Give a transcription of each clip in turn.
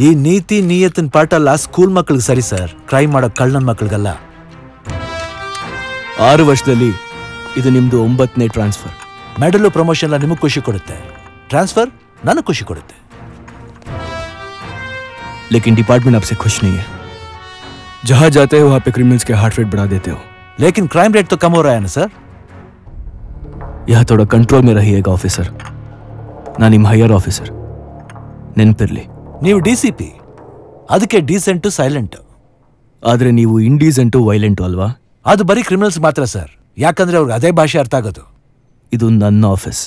ಈ ನೀತಿ ನಿಯತ್ತಿನ ಪಾಠ ಎಲ್ಲ ಸ್ಕೂಲ್ ಮಕ್ಕಳಿಗೆ ಸರಿ ಸರ್, ಕ್ರೈಮ್ ಮಾಡೋ ಕಳ್ಳನ ಮಕ್ಕಳಿಗಲ್ಲ. 6 ವರ್ಷದಲ್ಲಿ ಇದು ನಿಮ್ದು 9ನೇ ಟ್ರಾನ್ಸ್ಫರ್. ಮೆಡಲು ಪ್ರಮೋಷನ್ ಎಲ್ಲ ನಿಮಗೆ ಖುಷಿ ಕೊಡುತ್ತೆ, ಟ್ರಾನ್ಸ್ಫರ್ ನನಗೆ ಖುಷಿ ಕೊಡುತ್ತೆ. लेकिन डिपार्टमेंट आपसे खुश नहीं है. जहां जाते हो वहां पे क्रिमिनल्स के हार्ट रेट बढ़ा देते हो. लेकिन क्राइम रेट तो कम हो रहा है ना सर. यह थोड़ा कंट्रोल में रहिएगा ऑफिसर. ना निम हायर ऑफिसर ನೆನಪಿರ್ಲಿ. ನೀವು DCP, ಅದಕ್ಕೆ ಡೀಸೆಂಟು ಸೈಲೆಂಟ್. ಆದ್ರೆ ನೀವು ಇಂಡೀಸೆಂಟು ವೈಲೆಂಟು ಅಲ್ವಾ? ಅದು ಬರೀ ಕ್ರಿಮಿನಲ್ಸ್ ಮಾತ್ರ ಸರ್, ಯಾಕಂದ್ರೆ ಅವ್ರಿಗೆ ಅದೇ ಭಾಷೆ ಅರ್ಥ ಆಗೋದು. ಇದು ನನ್ನ ಆಫೀಸ್.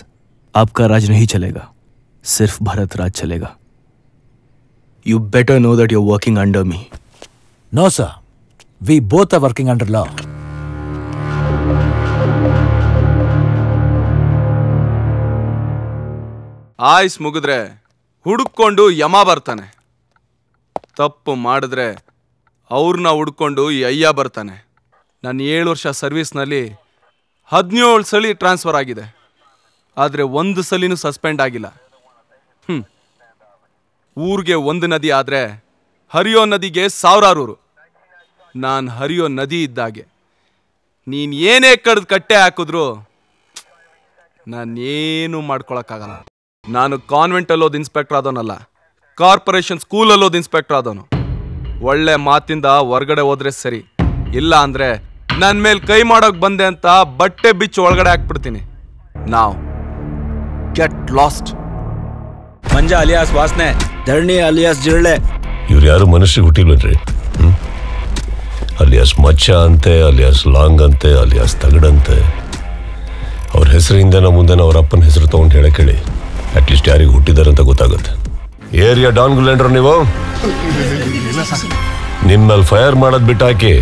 आपका राज नहीं चलेगा, सिर्फ भारत राज चलेगा. You better know that you're working under me. No sir, we both are working under law. ಆಯ್ಸ್ ಮುಗಿದ್ರೆ ಹುಡುಕೊಂಡು ಯಮ ಬರ್ತಾನೆ, ತಪ್ಪು ಮಾಡಿದ್ರೆ ಅವ್ರನ್ನ ಹುಡ್ಕೊಂಡು ಈ ಅಯ್ಯ ಬರ್ತಾನೆ. ನಾನು 7 ವರ್ಷ ಸರ್ವಿಸ್ನಲ್ಲಿ 17 ಸಲ ಟ್ರಾನ್ಸ್ಫರ್ ಆಗಿದೆ, ಆದರೆ 1 ಸಲಿನೂ ಸಸ್ಪೆಂಡ್ ಆಗಿಲ್ಲ. ಊರಿಗೆ 1 ನದಿ ಆದರೆ ಹರಿಯೋ ನದಿಗೆ 1000 ಊರು. ನಾನು ಹರಿಯೋ ನದಿ ಇದ್ದಾಗೆ. ನೀನು ಏನೇ ಕಡ್ದು ಕಟ್ಟೆ ಹಾಕಿದ್ರು ನಾನೇನು ಮಾಡ್ಕೊಳಕ್ಕಾಗಲ್ಲ. ನಾನು ಕಾನ್ವೆಂಟಲ್ಲೋದು ಇನ್ಸ್ಪೆಕ್ಟರ್ ಆದವನಲ್ಲ, ಕಾರ್ಪೊರೇಷನ್ ಸ್ಕೂಲಲ್ಲೋದು ಇನ್ಸ್ಪೆಕ್ಟರ್ ಆದವನು. ಒಳ್ಳೆ ಮಾತಿಂದ ಹೊರಗಡೆ ಹೋದ್ರೆ ಸರಿ, ಇಲ್ಲ ಅಂದರೆ ನನ್ನ ಮೇಲೆ ಕೈ ಮಾಡೋಕೆ ಬಂದೆ ಅಂತ ಬಟ್ಟೆ ಬಿಚ್ಚು ಒಳಗಡೆ ಹಾಕ್ಬಿಡ್ತೀನಿ. ನಾವು ಗೆಟ್ ಲಾಸ್ಟ್. ಮಂಜ ಅಲಿಯಾಸ್ ವಾಸನೆ, ಧರಣಿ ಅಲಿಯಾಸ್ ಜಿರಳೆ. ಇವ್ರು ಯಾರು ಮನುಷ್ಯರಿಗೆ ಹುಟ್ಟಿಲ್ವನ್ರಿ? ಅಲಿಯಾಸ್ ಮಚ್ಚ ಅಂತೆ, ಅಲಿಯಾಸ್ ಲಾಂಗ್ ಅಂತೆ, ಅಲಿಯಾಸ್ ತಗಡಂತೆ. ಅವ್ರ ಹೆಸರಿಂದ ನಮ್ಮ ಮುಂದೆ ಅವ್ರ ಅಪ್ಪನ ಹೆಸರು ತೊಗೊಂಡು ಹೇಳಿ ಅಟ್ಲೀಸ್ಟ್ ಯಾರಿಗೆ ಹುಟ್ಟಿದಾರೆ ಅಂತ ಗೊತ್ತಾಗುತ್ತೆ. ಏರಿಯಾ ಡಾನ್ಗುಲೇಂಡ್ರು ನೀವು? ನಿಮ್ಮಲ್ಲಿ ಫೈರ್ ಮಾಡೋದು ಬಿಟ್ಟಾಕಿ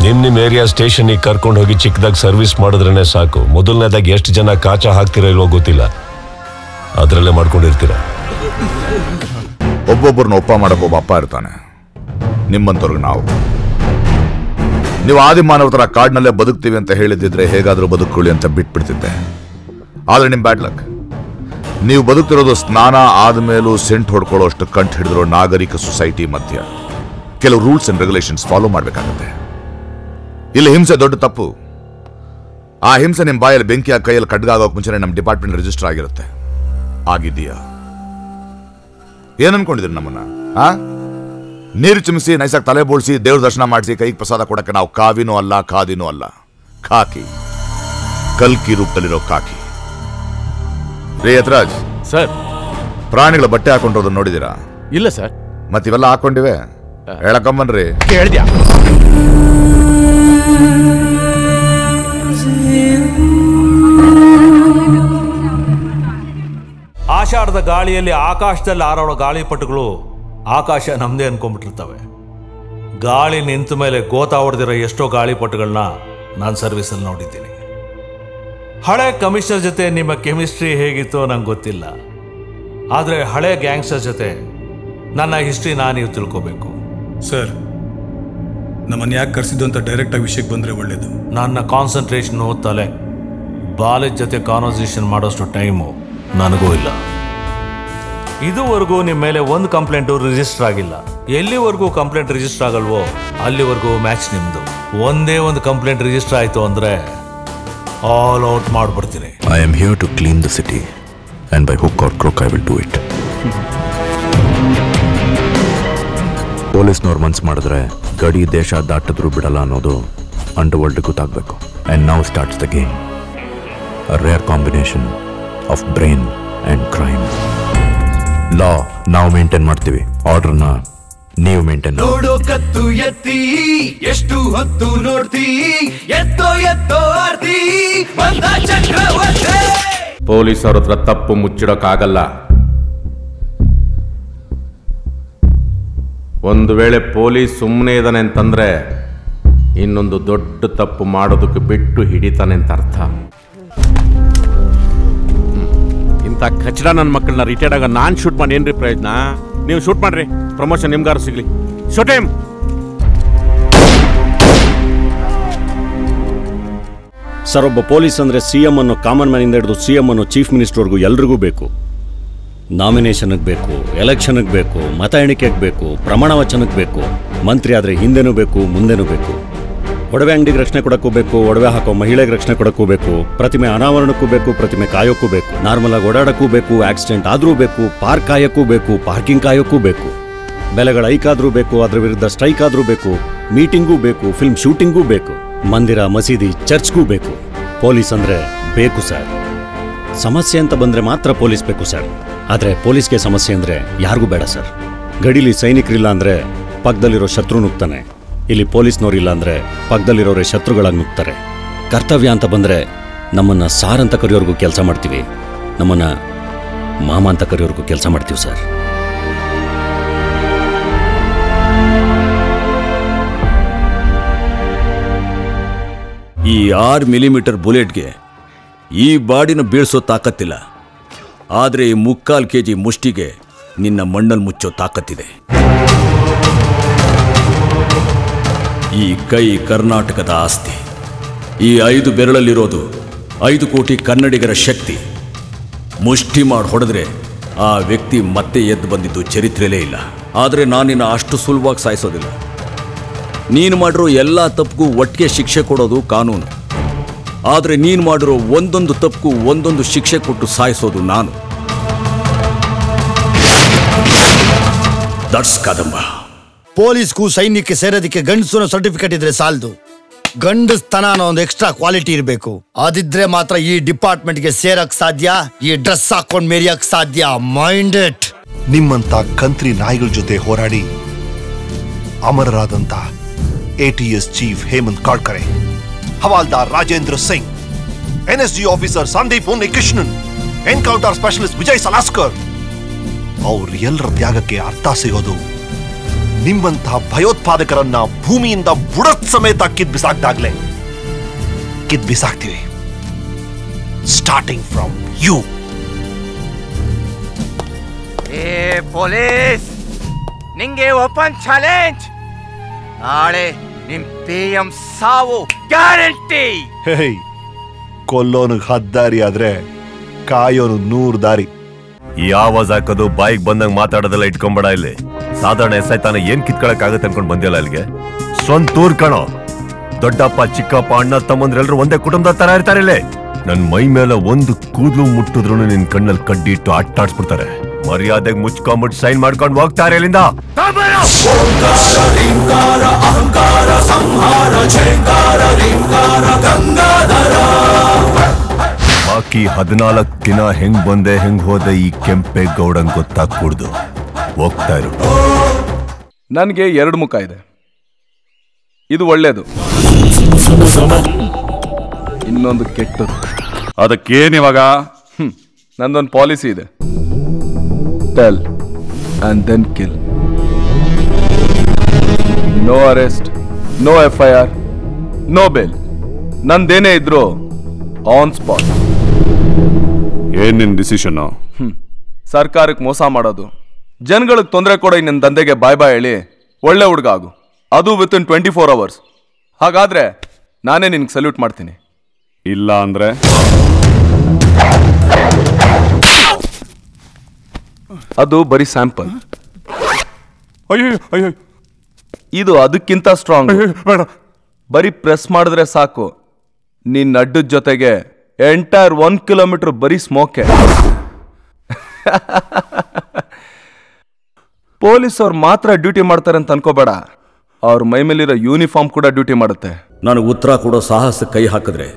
ನಿಮ್ಮ ಏರಿಯಾ ಸ್ಟೇಷನಿಗೆ ಕರ್ಕೊಂಡು ಹೋಗಿ ಚಿಕ್ಕದಾಗಿ ಸರ್ವಿಸ್ ಮಾಡಿದ್ರೇ ಸಾಕು. ಮೊದಲನೇದಾಗಿ ಎಷ್ಟು ಜನ ಕಾಚ ಹಾಕ್ತಿರೋ ಇಲ್ವೋ ಗೊತ್ತಿಲ್ಲ, ಅದರಲ್ಲೇ ಮಾಡ್ಕೊಂಡಿರ್ತೀರ. ಒಬ್ಬೊಬ್ಬರನ್ನ ಒಪ್ಪ ಮಾಡಕ್ಕೆ ಒಬ್ಬ ಅಪ್ಪ ಇರ್ತಾನೆ. ನಿಮ್ಮಂತವ್ರಿಗೆ ನೀವು ಆದಿಮಾನವ ಥರ ಕಾಡಿನಲ್ಲೇ ಬದುಕ್ತೀವಿ ಅಂತ ಹೇಳಿದ್ದಿದ್ರೆ ಹೇಗಾದರೂ ಬದುಕೊಳ್ಳಿ ಅಂತ ಬಿಟ್ಬಿಡ್ತಿದ್ದೆ. ಆದರೆ ನಿಮ್ಮ ಬ್ಯಾಡ್ ಲಕ್, ನೀವು ಬದುಕ್ತಿರೋದು ಸ್ನಾನ ಆದಮೇಲೂ ಸೆಂಟ್ ಹೊಡ್ಕೊಳ್ಳೋ ಅಷ್ಟು ಕಂಠ ಹಿಡಿದಿರೋ ನಾಗರಿಕ ಸೊಸೈಟಿ ಮಧ್ಯ ಕೆಲವು ರೂಲ್ಸ್ ಅಂಡ್ ರೆಗ್ಯುಲೇಷನ್ಸ್ ಫಾಲೋ ಮಾಡಬೇಕಾಗತ್ತೆ. ಇಲ್ಲಿ ಹಿಂಸೆ ದೊಡ್ಡ ತಪ್ಪು. ಆ ಹಿಂಸೆ ನಿಮ್ಮ ಬಾಯಲ್ಲಿ ಬೆಂಕಿ ಆ ಕೈಯಲ್ಲಿ ಖಡ್ಗಾಗೋಕೆ ಮುಂಚೆನೇ ನಮ್ಮ ಡಿಪಾರ್ಟ್ಮೆಂಟ್ ರಿಜಿಸ್ಟರ್ ಆಗಿರುತ್ತೆ. ಆಗಿದೆಯಾ? ಏನನ್ಕೊಂಡಿದ್ರಿ ನಮ್ಮನ್ನ? ನೀರು ಚಿಮಿಸಿ ನೈಸಾಗಿ ತಲೆ ಬೋಳಿಸಿ ದೇವ್ರ ದರ್ಶನ ಮಾಡಿಸಿ ಕೈಗೆ ಪ್ರಸಾದ ಕೊಡಕ್ಕೆ ನಾವು ಕಾವಿನೂ ಅಲ್ಲ, ಖಾದಿನೂ ಅಲ್ಲ, ಖಾಕಿ, ಕಲ್ಕಿ ರೂಪದಲ್ಲಿರೋ ಕಾಕಿ. ರೇ ಯತ್ರಾಜ್ ಸರ್, ಪ್ರಾಣಿಗಳ ಬಟ್ಟೆ ಹಾಕೊಂಡಿರೋದನ್ನ ನೋಡಿದೀರಾ? ಇಲ್ಲ ಸರ್. ಮತ್ತಿವೆಲ್ಲ ಹಾಕೊಂಡಿವೆ, ಹೇಳಕಂಬನ್ರಿ. ಕೇಳಿದ್ಯಾ? ಆಷಾಢದ ಗಾಳಿಯಲ್ಲಿ ಆಕಾಶದಲ್ಲಿ ಹಾರಾಡೋ ಗಾಳಿಪಟಗಳು ಆಕಾಶ ನಮ್ದೇ ಅನ್ಕೊಂಡ್ಬಿಟ್ಟಿರ್ತವೆ. ಗಾಳಿ ನಿಂತ ಮೇಲೆ ಗೋತಾ ಹೊಡೆದಿರೋ ಎಷ್ಟೋ ಗಾಳಿಪಟುಗಳನ್ನ ನಾನು ಸರ್ವಿಸಲ್ಲಿ ನೋಡಿದ್ದೀನಿ. ಹಳೆ ಕಮಿಷನರ್ ಜೊತೆ ನಿಮ್ಮ ಕೆಮಿಸ್ಟ್ರಿ ಹೇಗಿತ್ತೋ ನಂಗೆ ಗೊತ್ತಿಲ್ಲ, ಆದರೆ ಹಳೆ ಗ್ಯಾಂಗ್ಸ್ಟರ್ ಜೊತೆ ನನ್ನ ಹಿಸ್ಟ್ರಿ ನೀವು ತಿಳ್ಕೋಬೇಕು. ಸರ್, ನಮ್ಮನ್ನು ಯಾಕೆ ಕರೆಸಿದ್ದು ಅಂತ ಡೈರೆಕ್ಟಾಗಿ ವಿಷಯಕ್ಕೆ ಬಂದರೆ ಒಳ್ಳೇದು. ನನ್ನ ಕಾನ್ಸಂಟ್ರೇಷನು ತಲೆ, ಬಾಲಿದ್ ಜೊತೆ ಕಾನ್ವರ್ಸೇಷನ್ ಮಾಡೋಷ್ಟು ಟೈಮು ನನಗೂ ಇಲ್ಲ. ಇದುವರೆಗೂ ನಿಮ್ಮ ಮೇಲೆ ಒಂದು ಕಂಪ್ಲೇಂಟು ರಿಜಿಸ್ಟರ್ ಆಗಿಲ್ಲ. ಎಲ್ಲಿವರೆಗೂ ಕಂಪ್ಲೇಂಟ್ ರಿಜಿಸ್ಟರ್ ಆಗಲ್ವೋ ಅಲ್ಲಿವರೆಗೂ ಮ್ಯಾಚ್ ನಿಮ್ಮದು. ಒಂದೇ ಒಂದು ಕಂಪ್ಲೇಂಟ್ ರಿಜಿಸ್ಟರ್ ಆಯಿತು ಅಂದರೆ ಆಲ್ ಔಟ್ ಮಾಡಿಬಿಡ್ತೀನಿ. I am here to clean the city and by hook or crook I will do it. ಪೊಲೀಸ್ನವ್ರು ಮನ್ಸು ಮಾಡಿದ್ರೆ ಗಡಿ ದೇಶ ದಾಟಿದ್ರು ಬಿಡಲ್ಲ ಅನ್ನೋದು ಅಂಡರ್ ವರ್ಲ್ಡ್ ಗೊತ್ತಾಗಬೇಕು. And now starts the game. A rare combination of brain and crime. Law ನಾವು ಮೇಂಟೈನ್ ಮಾಡ್ತೀವಿ, ಆರ್ಡರ್ನ ನೀವು ಮೇಂಟೈನ್. ನೋಡೋ ಕತ್ತು ಎತ್ತಿ ಎಷ್ಟು ಹೊತ್ತು ನೋಡ್ತಿ, ಎತ್ತೋ ಎತ್ತೋ ಆರ್ತಿ ಬಂದ ಚಕ್ರವರ್ತಿ. ಪೊಲೀಸರ ಹತ್ರ ತಪ್ಪು ಮುಚ್ಚಿಡೋಕ್ಕಾಗಲ್ಲ. ಒಂದು ವೇಳೆ ಪೊಲೀಸ್ ಸುಮ್ಮನೆ ಇದ್ದಾನೆ ಅಂತಂದ್ರೆ ಇನ್ನೊಂದು ದೊಡ್ಡ ತಪ್ಪು ಮಾಡೋದಕ್ಕೆ ಬಿಟ್ಟು ಹಿಡಿತಾನೆ ಅಂತ ಅರ್ಥ. ಇಂಥ ಕಚಡ ನನ್ನ ಮಕ್ಕಳನ್ನ ರಿಟೈರ್ಡ್ ಆಗ ನಾನು ಶೂಟ್ ಮಾಡಿ ಏನ್ರಿ ಪ್ರಯೋಜನ? ನೀವು ಶೂಟ್ ಮಾಡ್ರಿ, ಪ್ರಮೋಷನ್ ನಿಮ್ಗಾರು ಸಿಗ್ಲಿ. Show time. ಸರ್, ಒಬ್ಬ ಪೊಲೀಸ್ ಅಂದರೆ CM ಅನ್ನೋ ಕಾಮನ್ ಮ್ಯಾನಿಂದ ಹಿಡಿದು CM ಅನ್ನೋ ಚೀಫ್ ಮಿನಿಸ್ಟರ್ವರೆಗೂ ಎಲ್ರಿಗೂ ಬೇಕು. ನಾಮಿನೇಷನ್ಗೆ ಬೇಕು, ಎಲೆಕ್ಷನ್ಗೆ ಬೇಕು, ಮತ ಎಣಿಕೆಗೆ ಬೇಕು, ಪ್ರಮಾಣ ವಚನಕ್ಕೆ ಬೇಕು. ಮಂತ್ರಿ ಆದರೆ ಹಿಂದೆನೂ ಬೇಕು, ಮುಂದೆನೂ ಬೇಕು. ಒಡವೆ ಅಂಗಡಿಗೆ ರಕ್ಷಣೆ ಕೊಡಕ್ಕೂ ಬೇಕು, ಒಡವೆ ಹಾಕೋ ಮಹಿಳೆಗೆ ರಕ್ಷಣೆ ಕೊಡಕ್ಕೂ ಬೇಕು, ಪ್ರತಿಮೆ ಅನಾವರಣಕ್ಕೂ ಬೇಕು, ಪ್ರತಿಮೆ ಕಾಯೋಕ್ಕೂ ಬೇಕು, ನಾರ್ಮಲ್ ಆಗಿ ಓಡಾಡಕ್ಕೂ ಬೇಕು, ಆಕ್ಸಿಡೆಂಟ್ ಆದರೂ ಬೇಕು, ಪಾರ್ಕ್ ಕಾಯೋಕ್ಕೂ ಬೇಕು, ಪಾರ್ಕಿಂಗ್ ಕಾಯೋಕ್ಕೂ ಬೇಕು, ಬೆಲೆಗಳ ಹೈಕ್ ಆದರೂ ಬೇಕು, ಅದರ ವಿರುದ್ಧ ಸ್ಟ್ರೈಕ್ ಆದರೂ ಬೇಕು, ಮೀಟಿಂಗೂ ಬೇಕು, ಫಿಲ್ಮ್ ಶೂಟಿಂಗೂ ಬೇಕು, ಮಂದಿರ ಮಸೀದಿ ಚರ್ಚ್ಗೂ ಬೇಕು. ಪೊಲೀಸ್ ಅಂದರೆ ಬೇಕು ಸರ್. ಸಮಸ್ಯೆ ಅಂತ ಬಂದರೆ ಮಾತ್ರ ಪೊಲೀಸ್ ಬೇಕು ಸರ್. ಆದರೆ ಪೊಲೀಸ್ಗೆ ಸಮಸ್ಯೆ ಅಂದರೆ ಯಾರಿಗೂ ಬೇಡ ಸರ್. ಗಡಿಲಿ ಸೈನಿಕರಿಲ್ಲ ಅಂದರೆ ಪಕ್ಕದಲ್ಲಿರೋ ಶತ್ರು ನುಗ್ತಾನೆ. ಇಲ್ಲಿ ಪೊಲೀಸ್ನವರಿಲ್ಲ ಅಂದರೆ ಪಕ್ಕದಲ್ಲಿರೋರೇ ಶತ್ರುಗಳಾಗಿ ನುಗ್ತಾರೆ. ಕರ್ತವ್ಯ ಅಂತ ಬಂದರೆ ನಮ್ಮನ್ನು ಸಾರ್ ಅಂತ ಕರೆಯೋರ್ಗೂ ಕೆಲಸ ಮಾಡ್ತೀವಿ, ನಮ್ಮನ್ನು ಮಾಮ ಅಂತ ಕರೆಯೋರ್ಗೂ ಕೆಲಸ ಮಾಡ್ತೀವಿ ಸರ್. ಈ 6 ಮಿಲಿಮೀಟರ್ ಬುಲೆಟ್ಗೆ ಈ ಬಾಡಿನ ಬೀಳ್ಸೋ ತಾಕತ್ತಿಲ್ಲ. ಆದರೆ ಈ 3/4 kg ಮುಷ್ಟಿಗೆ ನಿನ್ನ ಮಣ್ಣಲ್ಲಿ ಮುಚ್ಚೋ ತಾಕತ್ತಿದೆ. ಈ ಕೈ ಕರ್ನಾಟಕದ ಆಸ್ತಿ. ಈ 5 ಬೆರಳಲ್ಲಿರೋದು 5 ಕೋಟಿ ಕನ್ನಡಿಗರ ಶಕ್ತಿ. ಮುಷ್ಟಿ ಮಾಡಿ ಹೊಡೆದ್ರೆ ಆ ವ್ಯಕ್ತಿ ಮತ್ತೆ ಎದ್ದು ಬಂದಿದ್ದು ಚರಿತ್ರೆಯಲ್ಲೇ ಇಲ್ಲ. ಆದರೆ ನಾನಿನ್ನ ಅಷ್ಟು ಸುಲಭವಾಗಿ ಸಾಯಿಸೋದಿಲ್ಲ. ನೀನು ಮಾಡಿರೋ ಎಲ್ಲ ತಪ್ಪಿಗೂ ಒಟ್ಟಿಗೆ ಶಿಕ್ಷೆ ಕೊಡೋದು ಕಾನೂನು. ಆದರೆ ನೀನು ಮಾಡಿರೋ ಒಂದೊಂದು ತಪ್ಪಿಗೂ ಒಂದೊಂದು ಶಿಕ್ಷೆ ಕೊಟ್ಟು ಸಾಯಿಸೋದು ನಾನು. ದಟ್ಸ್ ಕದಂಬ. ಪೊಲೀಸ್ಗೂ ಸೈನ್ಯಕ್ಕೆ ಸೇರೋದಕ್ಕೆ ಗಂಡಸು ಸರ್ಟಿಫಿಕೇಟ್ ಇದ್ರೆ ಸಾಲದು, ಗಂಡಸ್ತನ ಅನ್ನೋ ಒಂದು ಎಕ್ಸ್ಟ್ರಾ ಕ್ವಾಲಿಟಿ ಇರಬೇಕು. ಅದಿದ್ರೆ ಮಾತ್ರ ಈ ಡಿಪಾರ್ಟ್ಮೆಂಟ್ಗೆ ಸೇರಕ್ ಸಾಧ್ಯ, ಈ ಡ್ರೆಸ್ ಹಾಕೊಂಡ್ ಮೇರಿಯಕ್ ಸಾಧ್ಯ. Mind it. ನಿಮ್ಮಂತ ಕಂತ್ರಿ ನಾಯಿಗಳ ಜೊತೆ ಹೋರಾಡಿ ಅಮರರಾದಂತ ATS chief Hemant Karkare, havildar Rajendra Singh, NSG officer Sandeep Unnikrishnan, encounter specialist Vijay Salaskar, ಅವ್ರ ಎಲ್ಲರ ತ್ಯಾಗಕ್ಕೆ ಅರ್ಥ ಸಿಗೋದು ನಿಮ್ಮಂತಹ ಭಯೋತ್ಪಾದಕರನ್ನ ಭೂಮಿಯಿಂದ ಬುಡತ್ ಸಮೇತ ಕಿದ್ ಬಿಸಾಕ್ದಾಗ್ಲೇ. ಕಿದ್ ಬಿಸಾಕ್ತೀವಿ, ಸ್ಟಾರ್ಟಿಂಗ್ ಫ್ರಮ್ ಯು. ಏ ಪೊಲೀಸ್, ನಿಂಗೆ ಓಪನ್ ಚಾಲೆಂಜ್. ನಾಳೆ ನಿಮ್ PM ಸಾವು ಗ್ಯಾರಂಟಿ. ಕೊಲ್ಲೋನು 10 ದಾರಿ ಆದ್ರೆ ಕಾಯೋನು 100 ದಾರಿ. ಈ ಆವಾಜ್ ಹಾಕೋದು ಬಾಯಿಗೆ ಬಂದಂಗ್ ಮಾತಾಡೋದೆಲ್ಲ ಇಟ್ಕೊಂಬೇಡ. ಇಲ್ಲಿ ಸಾಧಾರಣ SI ತಾನ ಏನ್ ಕಿತ್ಕೊಳಕ್ ಆಗತ್ತೆ ಅನ್ಕೊಂಡ್ ಬಂದಿಲ್ಲ ಇಲ್ಲಿಗೆ. ಸ್ವಂತೂರ್ ಕಣೋ. ದೊಡ್ಡಪ್ಪ ಚಿಕ್ಕಪ್ಪ ಅಣ್ಣ ತಮ್ಮಂದ್ರೆಲ್ರು ಒಂದೇ ಕುಟುಂಬದ ತರ ಇರ್ತಾರೆ ಇಲ್ಲಿ. ನನ್ ಮೈ ಮೇಲೆ ಒಂದು ಕೂದಲು ಮುಟ್ಟಿದ್ರು ನಿನ್ ಕಣ್ಣಲ್ಲಿ ಕಡ್ಡಿ ಇಟ್ಟು ಆಟಾಡ್ಸ್ಬಿಡ್ತಾರೆ. ಮರ್ಯಾದೆಗೆ ಮುಚ್ಕೊಂಡ್ಬಿಟ್ಟು ಸೈನ್ ಮಾಡ್ಕೊಂಡು ಹೋಗ್ತಾರೆ ಇಲ್ಲಿಂದ. ಬಾಕಿ 14 ದಿನ ಹೆಂಗ್ ಬಂದೆ ಹೆಂಗ್ ಹೋದೆ ಈ ಕೆಂಪೇಗೌಡಂಗ್ ಗೊತ್ತಾಗ್ಕೂಡ್ದು. ಹೋಗ್ತಾ ಇರು. ನನ್ಗೆ 2 ಮುಖ ಇದೆ. ಇದು ಒಳ್ಳೇದು, ಇನ್ನೊಂದು ಕೆಟ್ಟದು. ಅದಕ್ಕೇನಿವಾಗ? ನಂದೊಂದು ಪಾಲಿಸಿ ಇದೆ. Tell and then kill. No arrest, no FIR, no bail. ನಂದೇನೇ ಇದ್ರು ಆನ್ ಸ್ಪಾಟ್. ಏನ್ ನಿನ್ ಡಿಸಿಷನ್? ಸರ್ಕಾರಕ್ಕೆ ಮೋಸ ಮಾಡೋದು, ಜನಗಳಿಗೆ ತೊಂದರೆ ಕೊಡೋ ನಿನ್ನ ದಂಧೆಗೆ ಬಾಯ್ ಹೇಳಿ ಒಳ್ಳೆ ಹುಡುಗ ಆಗು, ಅದು ವಿತಿನ್ 24 hours. ಹಾಗಾದ್ರೆ ನಾನೇ ನಿನ್ಗೆ ಸಲ್ಯೂಟ್ ಮಾಡ್ತೀನಿ. ಇಲ್ಲ ಅಂದ್ರೆ ಅದು ಬರೀ ಸ್ಯಾಂಪಲ್. ಇದು ಅದಕ್ಕಿಂತ ಸ್ಟ್ರಾಂಗ್. ಬರೀ ಪ್ರೆಸ್ ಮಾಡಿದ್ರೆ ಸಾಕು, ನಿನ್ನ ಅಡ್ಡದ ಜೊತೆಗೆ ಎಂಟೈರ್ 1 ಕಿಲೋಮೀಟರ್ ಬರೀ ಸ್ಮೋಕೆ. ಪೊಲೀಸ್ ಅವ್ರು ಮಾತ್ರ ಡ್ಯೂಟಿ ಮಾಡ್ತಾರೆ ಅಂತ ಅನ್ಕೋಬೇಡ, ಅವ್ರ ಮೈ ಮೇಲಿರೋ ಯೂನಿಫಾರ್ಮ್ ಕೂಡ ಡ್ಯೂಟಿ ಮಾಡುತ್ತೆ. ನಾನು ಉತ್ತರ ಕೊಡೋ ಸಾಹಸ ಕೈ ಹಾಕಿದ್ರೆ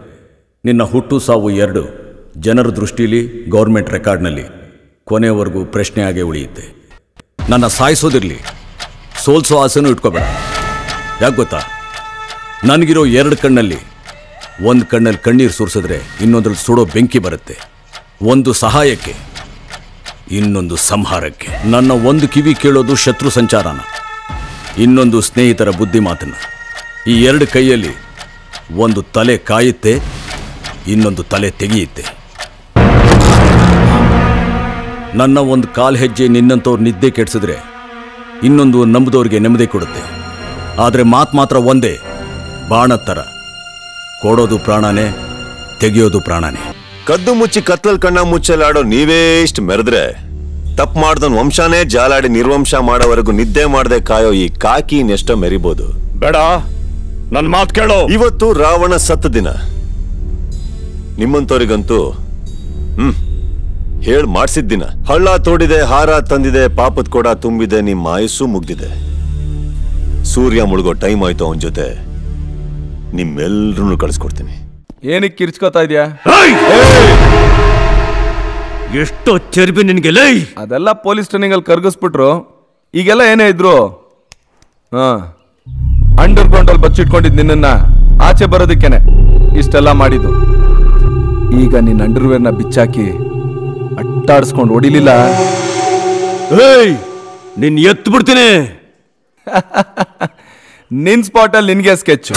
ನಿನ್ನ ಹುಟ್ಟು ಸಾವು 2 ಜನರ ದೃಷ್ಟಿಲಿ ಗೌರ್ಮೆಂಟ್ ರೆಕಾರ್ಡ್ನಲ್ಲಿ ಕೊನೆವರೆಗೂ ಪ್ರಶ್ನೆ ಆಗೇ ಉಳಿಯುತ್ತೆ. ನನ್ನ ಸಾಯಿಸೋದಿರಲಿ, ಸೋಲ್ಸೋ ಆಸೆನೂ ಇಟ್ಕೋಬೇಡ. ಯಾಕೆ ಗೊತ್ತಾ, ನನಗಿರೋ 2 ಕಣ್ಣಲ್ಲಿ ಒಂದು ಕಣ್ಣಲ್ಲಿ ಕಣ್ಣೀರು ಸುರಿಸಿದ್ರೆ ಇನ್ನೊಂದ್ರಲ್ಲಿ ಸುಡೋ ಬೆಂಕಿ ಬರುತ್ತೆ. ಒಂದು ಸಹಾಯಕ್ಕೆ, ಇನ್ನೊಂದು ಸಂಹಾರಕ್ಕೆ. ನನ್ನ ಒಂದು ಕಿವಿ ಕೇಳೋದು ಶತ್ರು ಸಂಚಾರನ, ಇನ್ನೊಂದು ಸ್ನೇಹಿತರ ಬುದ್ಧಿ ಮಾತನ್ನ. ಈ 2 ಕೈಯಲ್ಲಿ ಒಂದು ತಲೆ ಕಾಯುತ್ತೆ, ಇನ್ನೊಂದು ತಲೆ ತೆಗೆಯುತ್ತೆ. ನನ್ನ ಒಂದು ಕಾಲು ಹೆಜ್ಜೆ ನಿನ್ನಂಥವ್ರು ನಿದ್ದೆ ಕೆಡಿಸಿದ್ರೆ ಇನ್ನೊಂದು ನಂಬದವ್ರಿಗೆ ನೆಮ್ಮದಿ ಕೊಡುತ್ತೆ. ಆದರೆ ಮಾತ್ರ ಒಂದೇ, ಬಾಣದ ಥರ. ಕೊಡೋದು ಪ್ರಾಣನೇ, ತೆಗೆಯೋದು ಪ್ರಾಣನೇ. ಕದ್ದು ಮುಚ್ಚಿ ಕತ್ಲಲ್ ಕಣ್ಣ ಮುಚ್ಚಲಾಡೋ ನೀವೇ ಇಷ್ಟು ಮೆರೆದ್ರೆ ತಪ್ಪು ಮಾಡ್ದನ್ ವಂಶನೇ ಜಾಲಾಡಿ ನಿರ್ವಂಶ ಮಾಡೋವರೆಗೂ ನಿದ್ದೆ ಮಾಡದೆ ಕಾಯೋ ಈ ಕಾಕಿ ಇನ್ನೆಷ್ಟೋ ಮೆರಿಬೋದು. ಬೇಡ, ನನ್ ಮಾತು ಕೇಳೋ. ಇವತ್ತು ರಾವಣ ಸತ್ತ ದಿನ. ನಿಮ್ಮಂತವ್ರಿಗಂತೂ ಹೇಳ್ ಮಾಡ್ಸಿದ ದಿನ. ಹಳ್ಳ ತೋಡಿದೆ, ಹಾರ ತಂದಿದೆ, ಪಾಪದ ಕೊಡ ತುಂಬಿದೆ, ನಿಮ್ಮ ಆಯಸ್ಸು ಮುಗ್ದಿದೆ. ಸೂರ್ಯ ಮುಳುಗೋ ಟೈಮ್ ಆಯ್ತು. ಅವನ ಜೊತೆ ನಿಮ್ಮೆಲ್ರೂ ಕಳಿಸ್ಕೊಡ್ತೀನಿ. ಏನಕ್ಕೆ ಕಿರ್ಚ್ಕೋತಾ ಇದೆಯಾ? ಎಷ್ಟೋ ಚರ್ಬಿ ನಿನ್ಗೆ ಲೈ. ಅದೆಲ್ಲ ಪೊಲೀಸ್ ಟ್ರೈನಿಂಗ್ ಅಲ್ಲಿ ಕರ್ಗಿಸ್ಬಿಟ್ರು. ಈಗೆಲ್ಲ ಏನೇ ಇದ್ರು ಅಂಡರ್ ಗ್ರೌಂಡ್ ಅಲ್ಲಿ ಬಚ್ಚಿಟ್ಕೊಂಡಿದ್ ನಿನ್ನ ಆಚೆ ಬರೋದಕ್ಕೇನೆ ಇಷ್ಟೆಲ್ಲ ಮಾಡಿದ್ದು. ಈಗ ನಿನ್ನ ಅಂಡರ್ವೇರ್ನ ಬಿಚ್ಚಾಕಿ ಅಟ್ಟಾಡ್ಸ್ಕೊಂಡು ಹೊಡಿಲಿಲ್ಲ, ನಿನ್ ಎತ್ತು ಬಿಡ್ತೀನಿ. ನಿನ್ ಸ್ಪಾಟ್ ಅಲ್ಲಿ ನಿನ್ಗೆ ಸ್ಕೆಚ್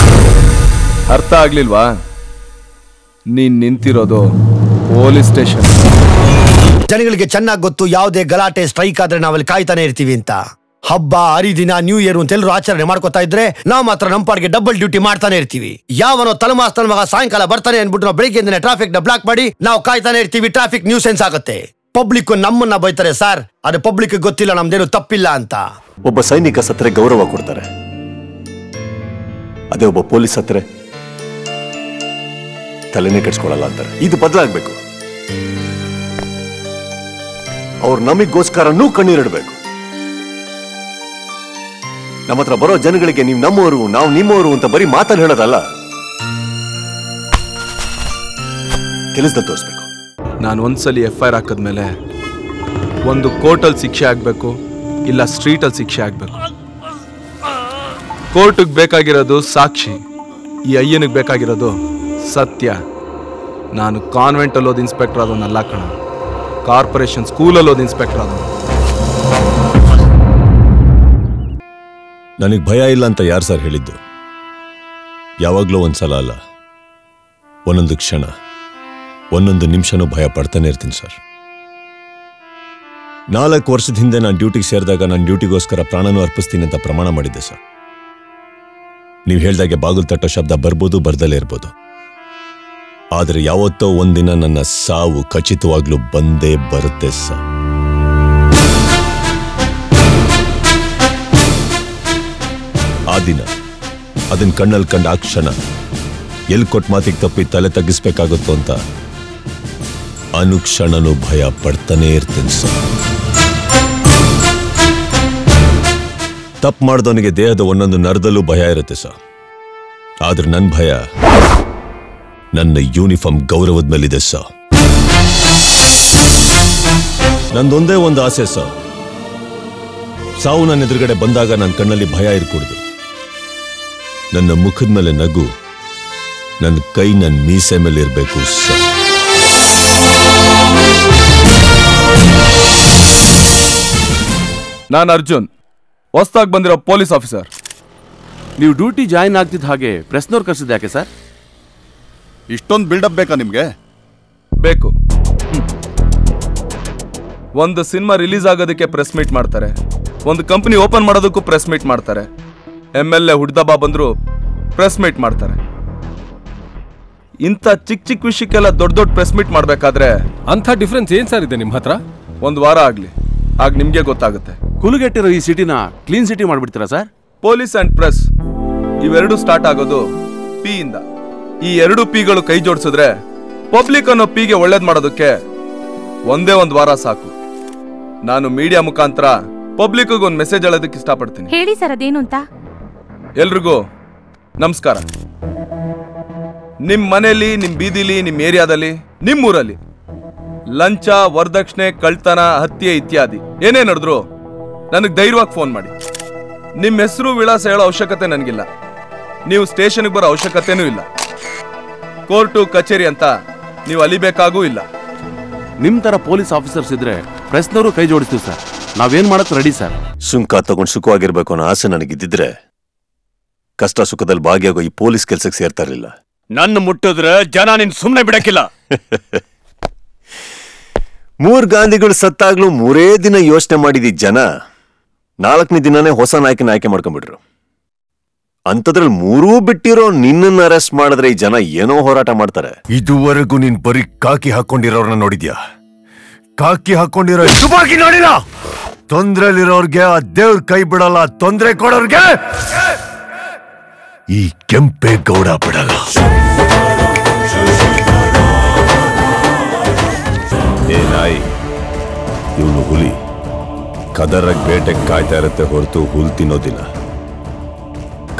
ಅರ್ಥ ಆಗ್ಲಿಲ್ವಾ? ನೀನ್ ನಿಂತಿರೋದು ಪೊಲೀಸ್ ಸ್ಟೇಷನ್. ಜನಗಳಿಗೆ ಚೆನ್ನಾಗಿ ಗೊತ್ತು ಯಾವುದೇ ಗಲಾಟೆ ಸ್ಟ್ರೈಕ್ ಆದ್ರೆ ನಾವಲ್ಲಿ ಕಾಯ್ತಾನೆ ಇರ್ತೀವಿ ಅಂತ. ಹಬ್ಬ ಹರಿದಿನ ನ್ಯೂ ಇಯರ್ ಅಂತ ಎಲ್ಲರೂ ಆಚರಣೆ ಮಾಡ್ಕೊತಾ ಇದ್ರೆ ನಾವು ಮಾತ್ರ ನಮ್ಮ ಪಾಡಿಗೆ ಡಬಲ್ ಡ್ಯೂಟಿ ಮಾಡ್ತಾನೆ ಇರ್ತೀವಿ. ಯಾವನೋ ತಲೆಮಾಸ್ತನ ಮಗ ಸಾಯಂಕಾಲ ಬರ್ತಾನೆ ಅನ್ಬಿಟ್ಟು ನಾವು ಬೆಳಿಗ್ಗೆಯಿಂದನೇ ಟ್ರಾಫಿಕ್ ನ ಬ್ಲಾಕ್ ಮಾಡಿ ನಾವು ಕಾಯ್ತಾನೆ ಇರ್ತೀವಿ. ಟ್ರಾಫಿಕ್ ನ್ಯೂಸೆನ್ಸ್ ಆಗುತ್ತೆ. ಪಬ್ಲಿಕ್ ನಮ್ಮನ್ನ ಬೈತಾರೆ ಸರ್, ಅದು ಪಬ್ಲಿಕ್ ಗೊತ್ತಿಲ್ಲ ನಮ್ದೇನು ತಪ್ಪಿಲ್ಲ ಅಂತ. ಒಬ್ಬ ಸೈನಿಕ ಸತ್ತರೆ ಗೌರವ ಕೊಡ್ತಾರೆ, ಅದೇ ಒಬ್ಬ ಪೊಲೀಸ್ ಸತ್ತರೆ ತಲೆನೇ ಕೆಡ್ಸ್ಕೊಳ್ಳಲ್ಲ ಅಂತಾರೆ. ಇದು ಬದಲಾಗಬೇಕು. ಅವ್ರು ನಮಗೋಸ್ಕರನೂ ಕಣ್ಣೀರಿಡಬೇಕು. ನಮ್ಮ ಹತ್ರ ಬರೋ ಜನಗಳಿಗೆ ನೀವು ನಮ್ಮವರು, ನಾವು ನಿಮ್ಮವರು ಅಂತ ಬರೀ ಮಾತಲ್ಲಿ ಹೇಳೋದಲ್ಲ, ಕೆಲಸದಲ್ಲಿ ತೋರಿಸ್ಬೇಕು. ನಾನು ಒಂದ್ಸಲಿ FIR ಹಾಕಿದ್ಮೇಲೆ ಒಂದು ಕೋರ್ಟಲ್ಲಿ ಶಿಕ್ಷೆ ಆಗ್ಬೇಕು, ಇಲ್ಲ ಸ್ಟ್ರೀಟಲ್ಲಿ ಶಿಕ್ಷೆ ಆಗ್ಬೇಕು. ಕೋರ್ಟಿಗೆ ಬೇಕಾಗಿರೋದು ಸಾಕ್ಷಿ, ಈ ಅಯ್ಯನಿಗೆ ಬೇಕಾಗಿರೋದು ಸತ್ಯ. ನಾನು ಕಾನ್ವೆಂಟಲ್ಲಿ ಓದ್ ಇನ್ಸ್ಪೆಕ್ಟರ್ ಆದವನಲ್ಲ ಕಣ, ಕಾರ್ಪೊರೇಷನ್ ಸ್ಕೂಲಲ್ಲಿ ಓದ್ ಇನ್ಸ್ಪೆಕ್ಟರ್ ಆದವನು. ನನಗೆ ಭಯ ಇಲ್ಲ ಅಂತ ಯಾರು ಸರ್ ಹೇಳಿದ್ದು? ಯಾವಾಗಲೂ ಒಂದ್ಸಲ ಅಲ್ಲ, ಒಂದೊಂದು ಕ್ಷಣ, ಒಂದೊಂದು ನಿಮಿಷನೂ ಭಯ ಪಡ್ತಾನೆ ಇರ್ತೀನಿ ಸರ್. 4 ವರ್ಷದ ಹಿಂದೆ ನಾನು ಡ್ಯೂಟಿಗೆ ಸೇರಿದಾಗ ನಾನು ಡ್ಯೂಟಿಗೋಸ್ಕರ ಪ್ರಾಣನೂ ಅರ್ಪಿಸ್ತೀನಿ ಅಂತ ಪ್ರಮಾಣ ಮಾಡಿದ್ದೆ ಸರ್. ನೀವು ಹೇಳ್ದಾಗೆ ಬಾಗಿಲು ತಟ್ಟೋ ಶಬ್ದ ಬರ್ಬೋದು, ಬರ್ದಲೇ ಇರ್ಬೋದು. ಆದರೆ ಯಾವತ್ತೋ ಒಂದಿನ ನನ್ನ ಸಾವು ಖಚಿತವಾಗ್ಲೂ ಬಂದೇ ಬರುತ್ತೆ ಸರ್. ಆ ದಿನ, ಅದನ್ನ ಕಣ್ಣಲ್ಲಿ ಕಂಡ ಆ ಕ್ಷಣ, ಎಲ್ಲಿ ಕೊಟ್ಟ ಮಾತಿಗೆ ತಪ್ಪಿ ತಲೆ ತಗ್ಗಿಸ್ಬೇಕಾಗುತ್ತೋ ಅಂತ ಅನುಕ್ಷಣನೂ ಭಯ ಪಡ್ತಾನೆ ಇರ್ತೀನಿ ಸರ್. ತಪ್ಪು ಮಾಡಿದವನಿಗೆ ದೇಹದ ಒಂದೊಂದು ನರದಲ್ಲೂ ಭಯ ಇರುತ್ತೆ ಸರ್. ಆದ್ರೆ ನನ್ನ ಭಯ ನನ್ನ ಯೂನಿಫಾರ್ಮ್ ಗೌರವದ ಮೇಲಿದೆ ಸರ್. ನಂದೊಂದೇ ಒಂದು ಆಸೆ ಸರ್, ಸಾವು ನನ್ನ ಎದುರುಗಡೆ ಬಂದಾಗ ನನ್ನ ಕಣ್ಣಲ್ಲಿ ಭಯ ಇರ್ಕೂಡ್ದು. ನನ್ನ ಮುಖದ ಮೇಲೆ ನಗು, ನನ್ನ ಕೈ ನನ್ನ ಮೀಸೆ ಮೇಲೆ ಇರಬೇಕು ಸರ್. ನಾನು ಅರ್ಜುನ್, ಹೊಸದಾಗಿ ಬಂದಿರೋ ಪೊಲೀಸ್ ಆಫೀಸರ್. ನೀವು ಡ್ಯೂಟಿ ಜಾಯಿನ್ ಆಗ್ತಿದ್ದ ಹಾಗೆ ಪ್ರೆಸ್ನವ್ರು ಕರ್ಸಿದ್ದು ಯಾಕೆ ಸರ್? ಇಷ್ಟೊಂದು ಬಿಲ್ಡಪ್ ಬೇಕಾ ನಿಮ್ಗೆ? ಬೇಕು. ಒಂದು ಸಿನಿಮಾ ರಿಲೀಸ್ ಆಗೋದಕ್ಕೆ ಪ್ರೆಸ್ ಮೀಟ್ ಮಾಡ್ತಾರೆ, ಒಂದು ಕಂಪನಿ ಓಪನ್ ಮಾಡೋದಕ್ಕೂ ಪ್ರೆಸ್ ಮೀಟ್ ಮಾಡ್ತಾರೆ, MLA ಹುಡ್ದಬ್ಬ ಬಂದ್ರು ಪ್ರೆಸ್ ಮೀಟ್ ಮಾಡ್ತಾರೆ. ಇಂಥ ಚಿಕ್ಕ ಚಿಕ್ಕ ವಿಷಯಕ್ಕೆಲ್ಲ ದೊಡ್ಡ ದೊಡ್ಡ ಪ್ರೆಸ್ ಮೀಟ್ ಮಾಡ್ಬೇಕಾದ್ರೆ ಅಂಥ ಡಿಫ್ರೆನ್ಸ್ ಏನ್ ಸರ್ ಇದೆ ನಿಮ್ಮ ಹತ್ರ? ಒಂದು ವಾರ ಆಗ್ಲಿ, ಆಗ ನಿಮ್ಗೆ ಗೊತ್ತಾಗುತ್ತೆ. ಕುಲುಗೆಟ್ಟಿರೋ ಈ ಸಿಟಿನ ಕ್ಲೀನ್ ಸಿಟಿ ಮಾಡ್ಬಿಡ್ತೀರಾ ಸರ್? ಪೊಲೀಸ್ ಅಂಡ್ ಪ್ರೆಸ್ ಇವೆರಡು ಸ್ಟಾರ್ಟ್ ಆಗೋದು P ಇಂದ. ಈ 2 Pಗಳು ಕೈ ಜೋಡಿಸಿದ್ರೆ ಪಬ್ಲಿಕ್ ಅನ್ನೋ Pಗೆ ಒಳ್ಳೇದ್ ಮಾಡೋದಕ್ಕೆ ಒಂದೇ ಒಂದು ವಾರ ಸಾಕು. ನಾನು ಮೀಡಿಯಾ ಮುಖಾಂತರ ಪಬ್ಲಿಕ್ ಒಂದು ಮೆಸೇಜ್ ಹೇಳೋದಕ್ಕೆ ಇಷ್ಟಪಡ್ತೀನಿ. ಹೇಳಿ ಸರ್, ಅದೇನು ಅಂತ? ಎಲ್ರಿಗೂ ನಮಸ್ಕಾರ. ನಿಮ್ ಮನೆಯಲ್ಲಿ, ನಿಮ್ ಬೀದಿಲಿ, ನಿಮ್ ಏರಿಯಾದಲ್ಲಿ, ನಿಮ್ಮೂರಲ್ಲಿ ಲಂಚ, ವರದಕ್ಷಿಣೆ, ಕಳ್ತನ, ಹತ್ಯೆ ಇತ್ಯಾದಿ ಏನೇ ನಡೆದ್ರು ನನಗೆ ಧೈರ್ಯವಾಗಿ ಫೋನ್ ಮಾಡಿ. ನಿಮ್ಮ ಹೆಸರು ವಿಳಾಸ ಹೇಳೋ ಅವಶ್ಯಕತೆ ನನಗಿಲ್ಲ. ನೀವು ಸ್ಟೇಷನ್ಗೆ ಬರೋ ಅವಶ್ಯಕತೆನೂ ಇಲ್ಲ. ಕೋರ್ಟು ಕಚೇರಿ ಅಂತ ನೀವು ಅಲಿಬೇಕಾಗೂ ಇಲ್ಲ. ನಿಮ್ ತರ ಪೊಲೀಸ್ ಆಫೀಸರ್ಸ್ ಇದ್ರೆ ಪ್ರೆಸ್ನವರು ಕೈ ಜೋಡಿಸ್ತೀವಿ ಸರ್. ನಾವೇನ್ ಮಾಡಕ್ ರೆಡಿ ಸರ್. ಸುಂಕ ತಗೊಂಡು ಸುಖವಾಗಿರ್ಬೇಕು ಅನ್ನೋ ಆಸೆ ನನಗಿದ್ದಿದ್ರೆ ಕಷ್ಟ ಸುಖದಲ್ಲಿ ಭಾಗಿಯಾಗೋ ಈ ಪೊಲೀಸ್ ಕೆಲ್ಸಕ್ಕೆ ಸೇರ್ತಾ ಇರಲಿಲ್ಲ. ನನ್ನ ಮುಟ್ಟಿದ್ರೆ ಜನ ನಿನ್ ಸುಮ್ಮನೆ ಬಿಡಕ್ಕಿಲ್ಲ. 3 ಗಾಂಧಿಗಳು ಸತ್ತಾಗ್ಲೂ 3 ದಿನ ಯೋಚನೆ ಮಾಡಿದ ಜನ 4ನೇ ದಿನನೇ ಹೊಸ ನಾಯಕನ ಆಯ್ಕೆ ಮಾಡ್ಕೊಂಡ್ಬಿಟ್ರು. ಅಂತದ್ರಲ್ಲಿ 3 ಬಿಟ್ಟಿರೋ ನಿನ್ನನ್ನು ಅರೆಸ್ಟ್ ಮಾಡಿದ್ರೆ ಈ ಜನ ಏನೋ ಹೋರಾಟ ಮಾಡ್ತಾರೆ. ಇದುವರೆಗೂ ನೀನ್ ಬರೀ ಕಾಕಿ ಹಾಕೊಂಡಿರೋರ್ನ ನೋಡಿದ್ಯಾ? ಕಾಕಿ ಹಾಕೊಂಡಿರೋ ತುಬಾಕಿ ನೋಡಿಲ್ಲ. ತೊಂದ್ರೆಲಿರೋರ್ಗೆ ಆ ದೇವ್ರ ಕೈ ಬಿಡಲ್ಲ, ತೊಂದ್ರೆ ಕೊಡೋರ್ಗೆ ಈ ಕೆಂಪೇಗೌಡ ಬಿಡಲ್ಲ. ಏ ನಾಯಿ, ಇವನು ಹುಲಿ. ಕದರಾಗಿ ಬೇಟೆಗೆ ಕಾಯ್ತಾ ಇರುತ್ತೆ ಹೊರತು ಹುಲ್ ತಿನ್ನೋದಿಲ್ಲ.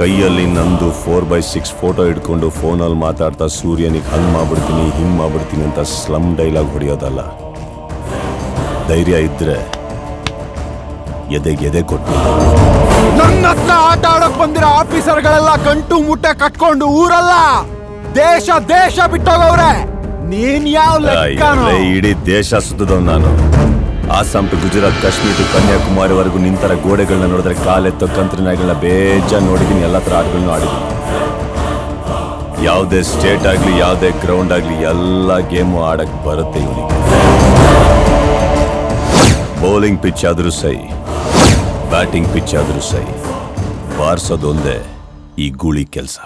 ಕೈಯಲ್ಲಿ ನಂದು 4x6 ಫೋಟೋ ಇಟ್ಕೊಂಡು ಫೋನಲ್ಲಿ ಮಾತಾಡ್ತಾ ಸೂರ್ಯನಿಗೆ ಹಂಗ್ ಮಾಡ್ಬಿಡ್ತೀನಿ ಹಿಂಗ್ ಮಾಡ್ಬಿಡ್ತೀನಿ ಅಂತ ಸ್ಲಮ್ ಡೈಲಾಗ್ ಹೊಡೆಯೋದಲ್ಲ. ಧೈರ್ಯ ಇದ್ರೆ ಎದೆ ಕೊಟ್ಟು ನನ್ನ ಹತ್ರ ಆಟ ಆಡಕ್ ಬಂದಿರೋ ಆಫೀಸರ್ಗಳೆಲ್ಲ ಗಂಟು ಮುಟ್ಟೆ ಕಟ್ಕೊಂಡು ಊರಲ್ಲ ದೇಶ ಬಿಟ್ಟೋಗವ್ರೆ. ನೀನ್ ಯಾವ ಲೆಕ್ಕನೋ? ಇಡೀ ದೇಶ ಸುತ್ತದವ್ ನಾನು. ಆಸಾಂ ಟು ಗುಜರಾತ್, ಕಾಶ್ಮೀರ್ ಟು ಕನ್ಯಾಕುಮಾರಿವರೆಗೂ ನಿಂತರ ಗೋಡೆಗಳನ್ನ ನೋಡಿದ್ರೆ ಕಾಲೆತ್ತೋ ಕಂತ್ರಿ ನಾಯಿಗಳನ್ನ ಬೇಜಾನ್ ನೋಡಿದೀನಿ. ಎಲ್ಲ ತರ ಆಟಗಳನ್ನ ಆಡಿದ್ದೀನಿ. ಯಾವುದೇ ಸ್ಟೇಟ್ ಆಗ್ಲಿ ಯಾವುದೇ ಗ್ರೌಂಡ್ ಆಗ್ಲಿ ಎಲ್ಲ ಗೇಮು ಆಡಕ್ ಬರುತ್ತೆ ಇವನಿಗೆ. ಬೌಲಿಂಗ್ ಪಿಚ್ ಆದ್ರೂ ಸೈ, ಬ್ಯಾಟಿಂಗ್ ಪಿಚ್ ಆದ್ರೂ ಸೈ, ಬಾರ್ಸೋದೊಂದೇ ಈ ಗೂಳಿ ಕೆಲಸ.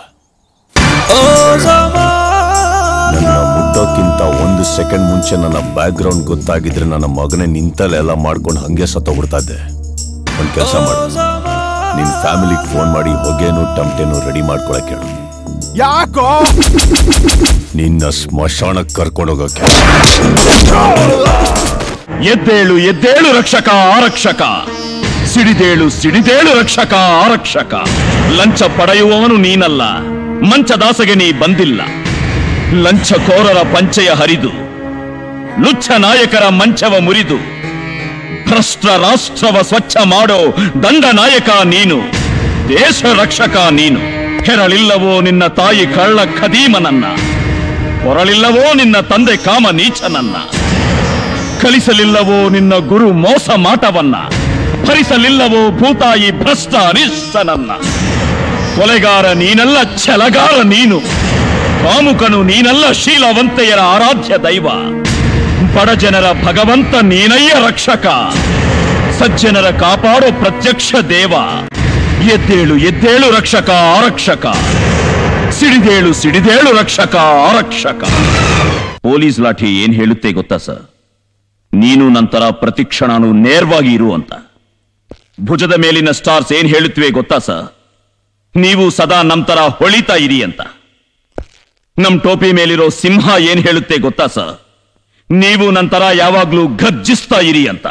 ನನ್ನ ಮುಟ್ಟೋಕ್ಕಿಂತ 1 ಸೆಕೆಂಡ್ ಮುಂಚೆ ನನ್ನ ಬ್ಯಾಕ್ ಗ್ರೌಂಡ್ ಗೊತ್ತಾಗಿದ್ರೆ ನನ್ನ ಮಗನೇ ನಿಂತಲ್ಲೇ ಎಲ್ಲ ಮಾಡ್ಕೊಂಡು ಹಂಗೆ ಸತ್ತೋಗ್ಬಿಡ್ತಾ ಇದ್ದೆ. ಒಂದು ಕೆಲಸ ಮಾಡು, ನಿನ್ ಫ್ಯಾಮಿಲಿಗೆ ಫೋನ್ ಮಾಡಿ ಹೊಗೆನು ಟಮಟೆನು ರೆಡಿ ಮಾಡ್ಕೊಳಕ್ ಹೇಳು. ಯಾಕೋ? ನಿನ್ನ ಸ್ಮಶಾನಕ್ಕೆ ಕರ್ಕೊಂಡೋಗಕ್ಕೆ. ಎದ್ದೇಳು ಎದ್ದೇಳು ರಕ್ಷಕ ಆರಕ್ಷಕ, ಸಿಡಿದೇಳು ರಕ್ಷಕ ಆರಕ್ಷಕ. ಲಂಚ ಪಡೆಯುವವನು ನೀನಲ್ಲ, ಮಂಚದಾಸೆಗೆ ನೀ ಬಂದಿಲ್ಲ. ಲಂಚಕೋರರ ಪಂಚೆಯ ಹರಿದು, ಲುಚ್ಛ ನಾಯಕರ ಮಂಚವ ಮುರಿದು, ಭ್ರಷ್ಟ ರಾಷ್ಟ್ರವ ಸ್ವಚ್ಛ ಮಾಡೋ ದಂಡ ನಾಯಕ ನೀನು, ದೇಶ ರಕ್ಷಕ ನೀನು. ಹೆರಳಿಲ್ಲವೋ ನಿನ್ನ ತಾಯಿ ಕಳ್ಳ ಖದೀಮನನ್ನ, ಹೊರಳಿಲ್ಲವೋ ನಿನ್ನ ತಂದೆ ಕಾಮ ನೀಚನನ್ನ, ಕಲಿಸಲಿಲ್ಲವೋ ನಿನ್ನ ಗುರು ಮೋಸ ಮಾಟವನ್ನ, ಭರಿಸಲಿಲ್ಲವೋ ಭೂತಾಯಿ ಭ್ರಷ್ಟ ಅನಿಷ್ಟನನ್ನ. ಕೊಲೆಗಾರ ನೀನಲ್ಲ, ಛಲಗಾರ ನೀನು. ಕಾಮುಕನು ನೀನಲ್ಲ, ಶೀಲವಂತೆಯರ ಆರಾಧ್ಯ ದೈವ. ಬಡಜನರ ಭಗವಂತ ನೀನಯ್ಯ ರಕ್ಷಕ, ಸಜ್ಜನರ ಕಾಪಾಡೋ ಪ್ರತ್ಯಕ್ಷ ದೇವ. ಎದ್ದೇಳು ರಕ್ಷಕ ಆರಕ್ಷಕ, ಸಿಡಿದೇಳು ರಕ್ಷಕ ಆರಕ್ಷಕ. ಪೊಲೀಸ್ ಲಾಠಿ ಏನ್ ಹೇಳುತ್ತೆ ಗೊತ್ತಾ ಸರ್? ನೀನು ನಂತರ ಪ್ರತಿಕ್ಷಣನು ನೇರವಾಗಿ ಇರು ಅಂತ. ಭುಜದ ಮೇಲಿನ ಸ್ಟಾರ್ಸ್ ಏನ್ ಹೇಳುತ್ತವೆ ಗೊತ್ತಾ ಸರ್? ನೀವು ಸದಾ ನಂತರ ಹೊಳಿತಾ ಇರಿ ಅಂತ. ನಮ್ ಟೋಪಿ ಮೇಲಿರೋ ಸಿಂಹ ಏನ್ ಹೇಳುತ್ತೆ ಗೊತ್ತಾ ಸರ್? ನೀವು ನಂತರ ಯಾವಾಗ್ಲೂ ಗರ್ಜಿಸ್ತಾ ಇರಿ ಅಂತ.